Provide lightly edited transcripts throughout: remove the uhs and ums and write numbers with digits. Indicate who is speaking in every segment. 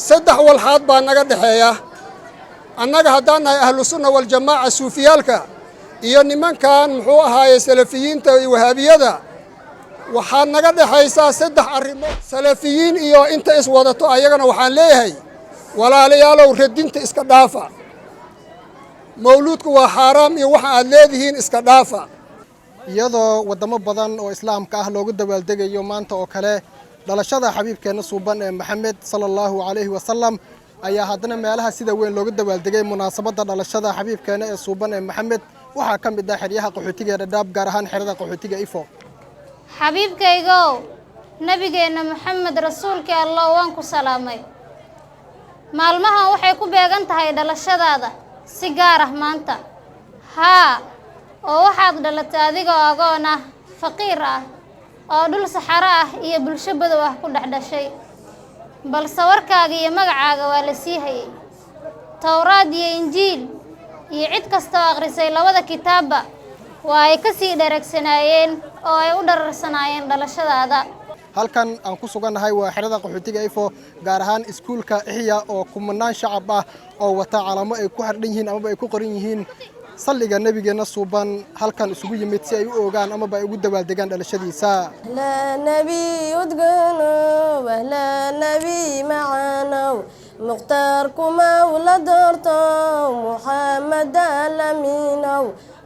Speaker 1: saddex walxaad baa naga dhexeeya annaga haddaan nahay ahlu sunna waljamaaca suufiyaalka iyo nimankan muxuu ahaaye salafiyiinta iyo wahaabiyada waxaa naga dhexaysaa saddex arrimo salafiyiin iyo inta iswadato ayagana waxaan leeyahay walaalayaalow radinta iska dhaafa mawluudku waa xaaraam iyo waxa aad leedihiin iska dhaafa
Speaker 2: iyadoo wadamo badan oo islaamka ah loogu dabaaldegayo maanta oo kale dhalashada xabiibkeena suuban ee maxamed sallallahu alayhi wasallam ayaa haddana meelaha sida weyn loogu dabaaldegay munaasabadda dhalashada xabiibkeena ee suuban ee maxamed waxaa ka mid ah xeryaha qaxootiga ee Dhadhaab gaar ahaan xerada qaxootiga Ifo
Speaker 3: xabiibkaygow nabigeena maxamed rasuulka allah waan ku salaamay maalmahan waxay ku beegan tahay dhalashadaada si gaar ah maanta haa oo waxaad dhalatay adigoo agoon ah faqiir ah oo dhul saxaro ah iyo bulsho badow ah ku dhexdhashay balse warkaaga iyo magacaaga waa la sii hayay towraad iyo injiil iyo cid kasta oo akhrisay labada kitaabba waa ay ka sii dhereegsanaayeen oo ay u dhararsanaayeen dhalashadaada
Speaker 2: halkan aan ku sugannahay waa xerada qaxootiga Ifo gaar ahaan iskuulka Ihya oo kumanaan shacab ah oo wata calamo ay ku xardhan yihiin ama ay ku qoran yihiin salliga nabigeena suuban halkan isugu yimid si ay u ogaan ama ay ugu dabaaldegaan dhalashadiisa
Speaker 4: la nabi udgano wala nabi maana muqtar kuma wala dorto muhammad alamino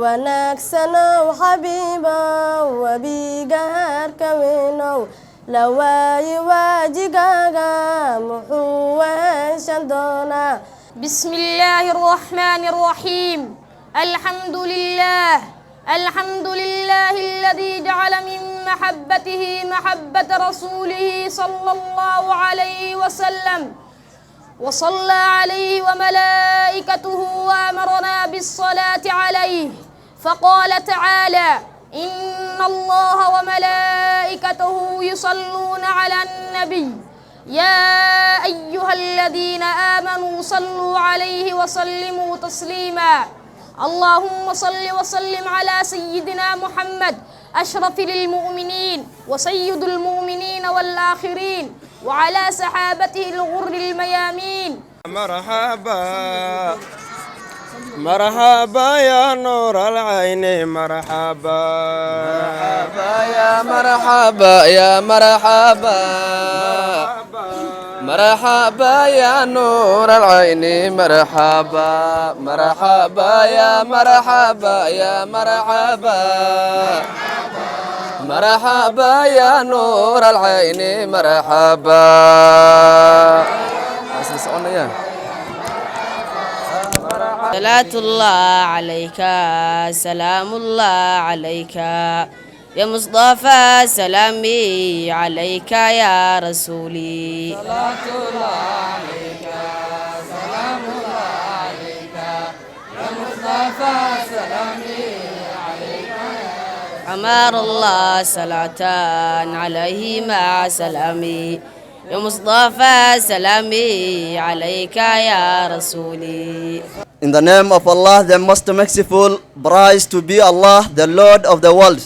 Speaker 4: wanaksano habiba wabigar kawino lawaayi waajigaga muxuu shandona
Speaker 3: bismillahir rahmanir rahim الحمد لله الذي جعل من محبته محبة رسوله صلى الله عليه وسلم وصلى عليه وملائكته وأمرنا بالصلاة عليه فقال تعالى إن الله وملائكته يصلون على النبي يا أيها الذين آمنوا صلوا عليه وسلموا تسليما اللهم صل وسلم على سيدنا محمد أشرف المؤمنين وسيد المؤمنين والآخرين وعلى صحابته الغر الميامين
Speaker 5: مرحبا مرحبا يا نور العين مرحبا مرحبا يا مرحبا يا مرحبا مرحبا يا نور العين مرحبا مرحبا يا مرحبا يا مرحبا مرحبا يا نور العين مرحبا
Speaker 6: صلاة الله عليك سلام الله عليك يا مصطفى سلامي عليك يا رسولي
Speaker 5: صلاة الله عليك سلام الله عليك يا مصطفى سلامي عليك
Speaker 6: أمر الله صلاة عليه مع سلامي يا مصطفى سلامي عليك يا رسولي.
Speaker 7: In the name of Allah, the most merciful, praise to be Allah, the Lord of the world.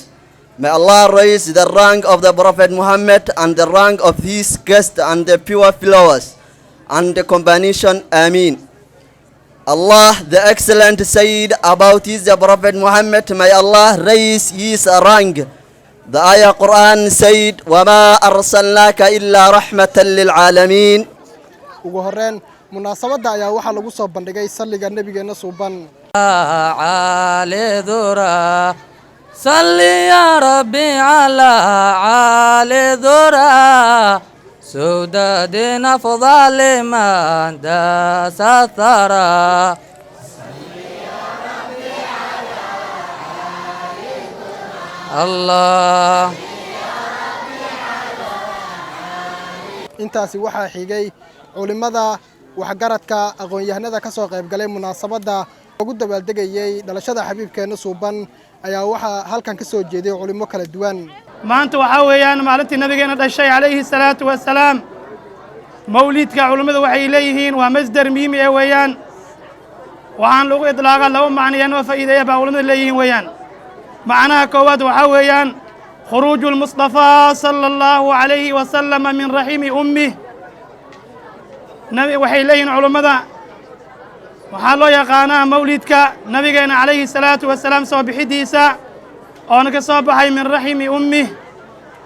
Speaker 7: May Allah raise the rank of the Prophet Muhammad and the rank of his guests and the pure followers and the combination. Ameen. Allah, the excellent, said about his Prophet Muhammad, may Allah raise his rank. The ayah Quran said, وَمَا أَرْسَلْنَاكَ إِلَّا رَحْمَةً لِلْعَالَمِينَ.
Speaker 2: ugu horeen munaasabada ayaa waxaa lagu soo bandhigay salliga nabigeena suuban
Speaker 5: عالي ذرا صل يا ربي على عالي ذرا سودادنا فضل من داس الثرى الله.
Speaker 2: intaasi waxaa xigay culimada waxgaradka aqoon-yahanada ka soo qayb galay munaasabada ugu dabaaldegayay dhalashada xabiibkeena suuban ayaa waxaa halkan ka soo jeeday culimo kala duwan
Speaker 8: maanta waxa weeyaan maalintii nabigeena dhashay calayhi salaatu wasalaam mawlidka culimadu waxay leeyihiin waa masdar muhiim ah weeyaan waxaan lagu idlaaqaa laba macnayan oo faa'iideeya baa culimadu leeyihiin weeyaan macnaha koowaad waxa weeyaan خروج المصطفى صلى الله عليه وسلم من رحم أمه waxay leeyihiin culummada waxaa loo yaqaanaa mawlidka nabigeena calayhi salaatu wasalaam soo bixidiisa oona ka soo baxay min raximi ummih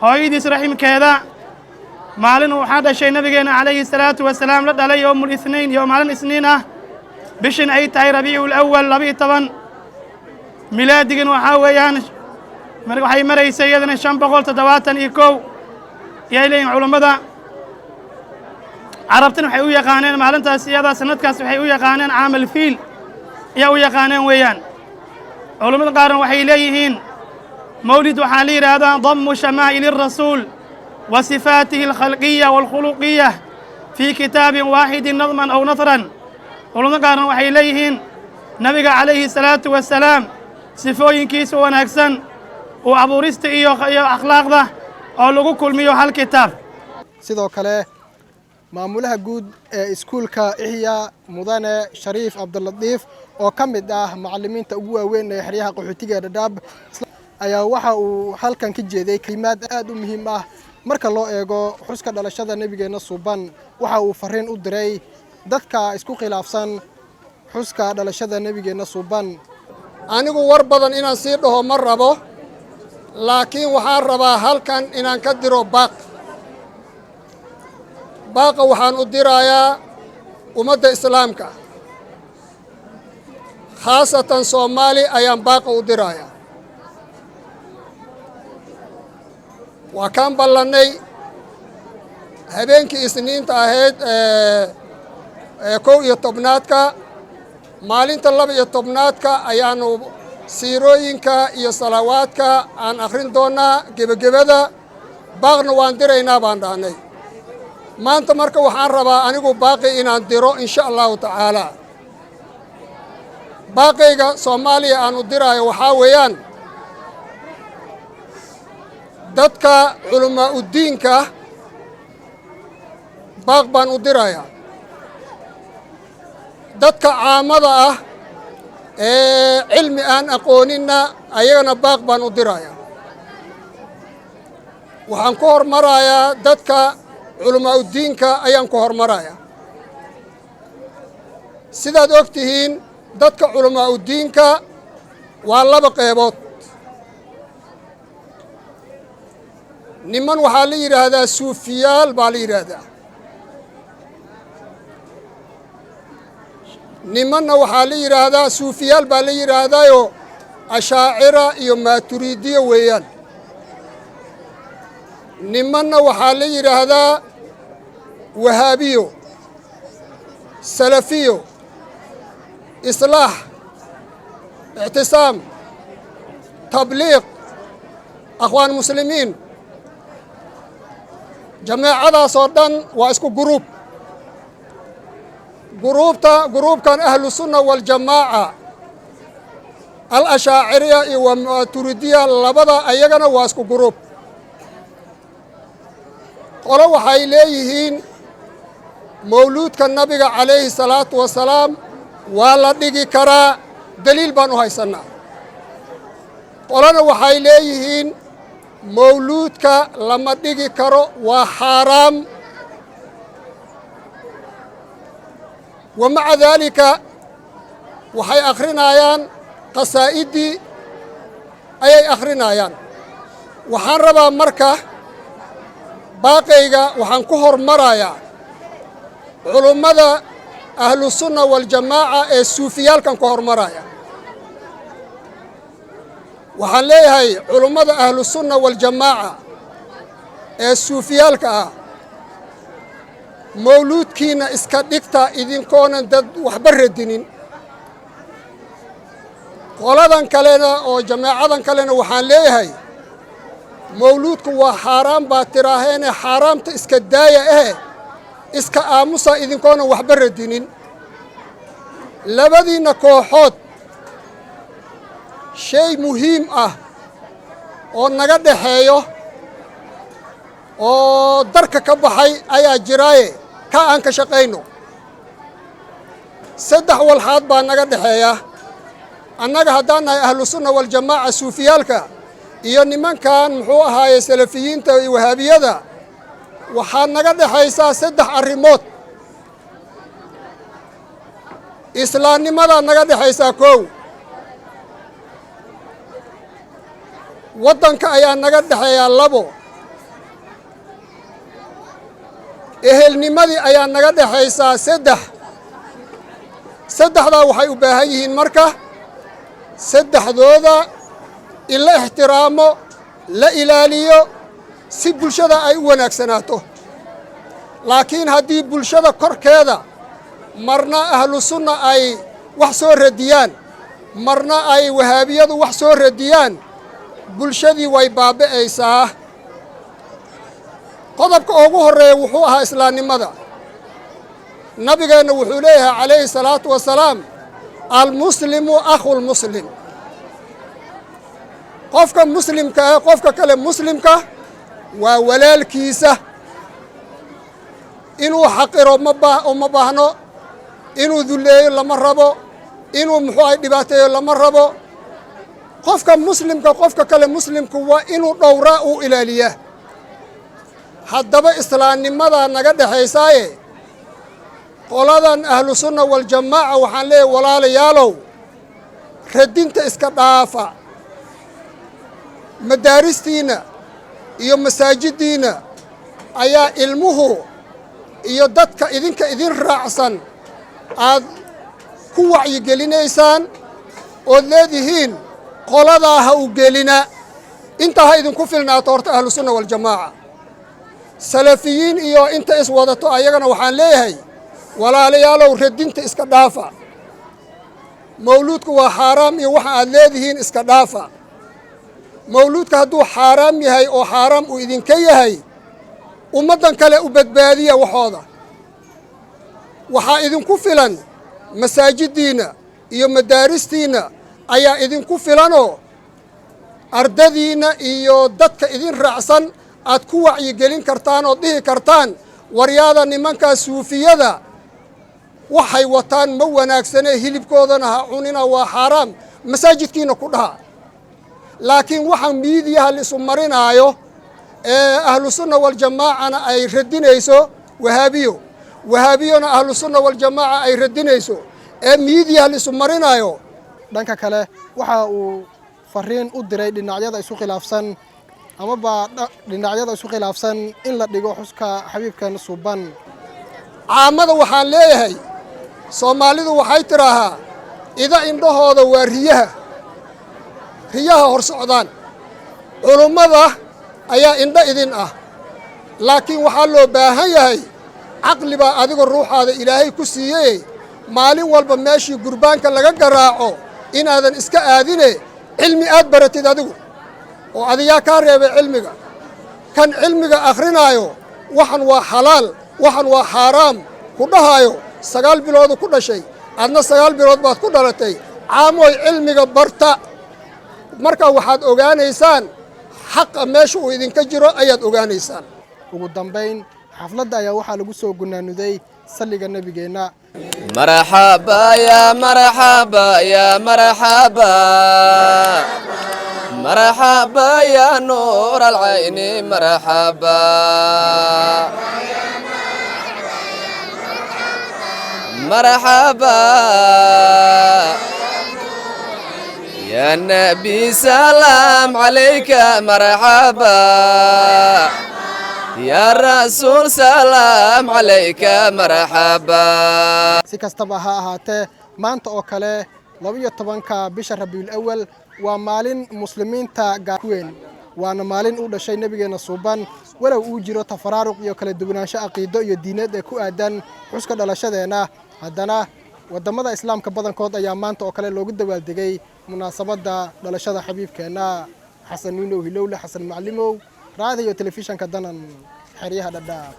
Speaker 8: hooyadiis raximkeeda maalin waxaa dhashay nabigeena calayhi salaatu wasalaam la dhalay yowmul ithnain iyo maalin isniin ah bishin ay tahay rabiicul awal 12 milaadigin waxaa weeyaan waxay maraysay iyadana 571 yay leeyihiin culummada carabtan waxay u yaqaaneen maalintaas iyada sanadkaas waxay u yaqaaneen caamal fiil ayaa u yaqaaneen weeyaan culummada qaarna waxay leeyihiin mawlid waxaa la yidhaahdaa dammu shamaa'ili rasuul wa sifaatihi alkhalqiya waalkhuluqiya fii kitaabin waaxidin nadman aw nasran culummada qaarna waxay leeyihiin nabiga calayhi salaatu wasalaam sifooyinkiisa wanaagsan uu abuurista iyo akhlaaqda oo lagu kulmiyo hal kitaab
Speaker 2: sidoo kale maamulaha guud ee iskuulka Ihya Mudane Shariif Abdulatiif oo ka mid ah macallimiinta ugu waaweyn ee xeryaha qaxootiga Dadaab ayaa waxa uu halkan ka jeeday kalimaad aad u muhiim ah marka loo eego xuska dhalashada nabigeena suuban waxa uu fariin u diray dadka isku khilaafsan xuska dhalashada nabigeena suuban
Speaker 1: anigu war badan inaan sii dhaho ma rabo laakiin waxaan rabaa halkan inaan ka diro baaqa waxaan u dirayaa ummadda islaamka khaasatan Soomaali ayaan baaqa u dirayaa waa kaan ballanay habeenkii isniinta ahayd 11 maalinta 12 ayaanu siirooyinka iyo salawaadka aan akhrin doonaa gebagabada baaqna waan diraynaa baan dhahnay maanta marka waxaan rabaa anigu baaqi inaan diro insha allahu tacaala baaqayga Soomaaliya aan u diraayo waxaa weeyaan dadka culamaa u diinka baaq baan u dirayaa dadka caamada ah ee cilmi aan aqoonina ayagana baaq baan u dirayaa waxaan ku hormarayaa dadka culamaa u diinka ayaan ku hormarayaa sidaad og tihiin dadka culamaa u diinka waa laba qeybood niman waxaa la yidhaahdaa suufiyaal baa la yidhaahdaa nimanna waxaa la yidhaahdaa suufiyaal baa la yidhaahdaayo ashaacira iyo maaturiidiya weeyaan nimanna waxaa la yidhaahdaa wahaabiyo salafiyo islaax ictisaam tabliiq akhwaan muslimiin jameecadaasoo dhan waa isku gruubkan ahlu sunna waljamaaca al ashaaciriya iyo maaturidiya labada ayagana waa isku gruub qolo waxay leeyihiin mawluudka nabiga calayhi salaatu wasalaam waa la dhigi karaa daliil baan u haysannaa qolona waxay leeyihiin mawluudka lama dhigi karo waa xaaraam wa maca daalika waxay akhrinayaan qasaa'idii ayay akhrinayaan waxaan rabaa marka baaqayga waxaan ku hormarayaa culummada ahlu sunna waljamaaca ee suufiyaalkan ku hormaraya waxaan leeyahay culummada ahlu sunna waljamaaca ee suufiyaalka ah mawluudkiina iska dhigta idinkoonan dad waxba radinin qoladan kalena oo jamaacadan kalena waxaan leeyahay mawluudku waa xaaraan baa tiraaheene xaaraamta iska daaya iska aamusa idinkoonan waxba radinin labadiinna kooxood shay muhiim ah oo naga dhaxeeyo oo darka ka baxay ayaa jiraaye ka aan ka shaqayno 3 walxaad baa naga dhaxeeya annaga haddaan nahay ahlu sunna waljamaaca suufiyaalka iyo nimankan muxuu ahaaye salafiyiinta iyo wahaabiyada waxaa naga dhaxaysaa 3 arrimood islaamnimada naga dhexaysaa kow waddanka ayaa naga dhexeeyaa labo ehelnimadii ayaa naga dhexaysaa saddex saddexdaa waxay u baahan yihiin marka saddexdooda in la ixtiraamo la ilaaliyo si bulshada ay u wanaagsanaato laakiin haddii bulshada korkeeda marna ahlu sunna ay wax soo radiyaan marna ay wahaabiyadu wax soo radiyaan bulshadii way baaba'aysaa qodobka ugu horreeya wuxuu ahaa islaamnimada nabigeenna wuxuu leeyahay calayhi salaatu wasalaam almuslimu akhulmuslim qofka muslimka ah qofka kale muslimka waa walaalkiisa inuu xaqiro uma baahno inuu dulleeyo lama rabo inuu muxuu ay dhibaateeyo lama rabo qofka muslimka qofka kale muslimku waa inuu dhowraa uu ilaaliyaa haddaba islaamnimadaa naga dhexaysaaye qoladan ahlu sunna waljamaaca waxaan leeyahay walaalayaalow radinta iska dhaafa madaaristiinna iyo masaajiddiinna ayaa ilmuhu iyo dadka idinka idin raacsan aad ku wacyigelinaysaan ood leedihiin qoladaa ha u gelina intaa ha idinku filnaato horta ahlu sunna waljamaaca salafiyiin iyo inta is wadato ayagana waxaan leeyahay walaalayaalow radinta iska dhaafa mawluudku waa xaaraam iyo waxa aad leedihiin iska dhaafa mawluudka hadduu xaaraam yahay oo xaaraam uu idinka yahay ummaddan kale u badbaadiya waxooda waxaa idinku filan masaajiddiinna iyo madaaristiinna ayaa idinku filanoo ardadiinna iyo dadka idin raacsan aad ku wacyigelin kartaan oo dhihi kartaan waryaada nimankaa suufiyada waxay wataan ma wanaagsanee hilibkoodana ha cunina waa xaaraam masaajidkiina ku dhaha laakiin waxaan miidiyaha lisu marinaayo ee ahlu sunna waljamaacana ay radinayso wahaabiyona ahlu sunna waljamaaca ay radinayso ee miidiyaha lisu marinaayo
Speaker 2: dhanka kale waxa uu fariin u diray dhinacyada isu khilaafsan amaba dhinacyada isu khilaafsan in la dhigo xuska xabiibkeena suuban
Speaker 1: caamada waxaan leeyahay soomaalidu waxay tidhaahaa ida indhahooda waa riyaha hor socdaan culummada ayaa indho idin ah laakiin waxaa loo baahan yahay caqli baa adiga ruuxaada ilaahay ku siiyey maalin walba meeshii gurbaanka laga garaaco inaadan iska aadine cilmi aad baratid adigu oo adigaa kaa reebay cilmiga kan cilmiga akhrinaayo waxan waa xalaal waxan waa xaaraam ku dhahaayo 9 biloodu ku dhashay adna 9 bilood baad ku dhalatay caamoy cilmiga barta marka waxaad ogaanaysaan xaqa meesha uu idinka jiro ayaad ogaanaysaan
Speaker 2: ugu dambayn xafladda ayaa waxaa lagu soo gunaanuday salliga nabigeenna
Speaker 5: مرحبا يا مرحبا يا مرحبا مرحبا يا نور العين مرحبا مرحبا يا نبي سلام عليك مرحبا يا رسول سلام عليك مرحبا
Speaker 2: si kastaba ha ahaatee maanta oo kale 12-ka bisha Rabiul Awwal waa maalin muslimiinta gaar weyn waana maalin uu dhashay nabigeena suuban walow uu jiro tafaraaruq iyo kala duwanaansho aqiido iyo diineed ee ku aadan xuska dhalashadeena haddana wadamada islaamka badankood ayaa maanta oo kale loogu dabaaldegay munaasabada dhalashada xabiibkeena xasan nuuno hilowle xasan maclimow raadiyo telefishanka danan xeryaha dhadhaab.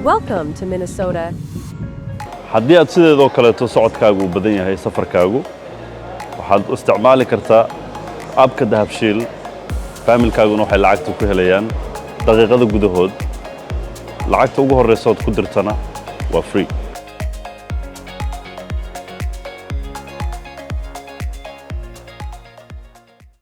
Speaker 9: Welcome to Minnesota.
Speaker 10: haddii aad sideedoo kaleeto socodkaagu u badan yahay safarkaagu waxaad u isticmaali kartaa abka dahabshiil faamilkaaguna waxay lacagta ku helayaan daqiiqada gudahood lacagta ugu horreysa ood ku dirtana waa free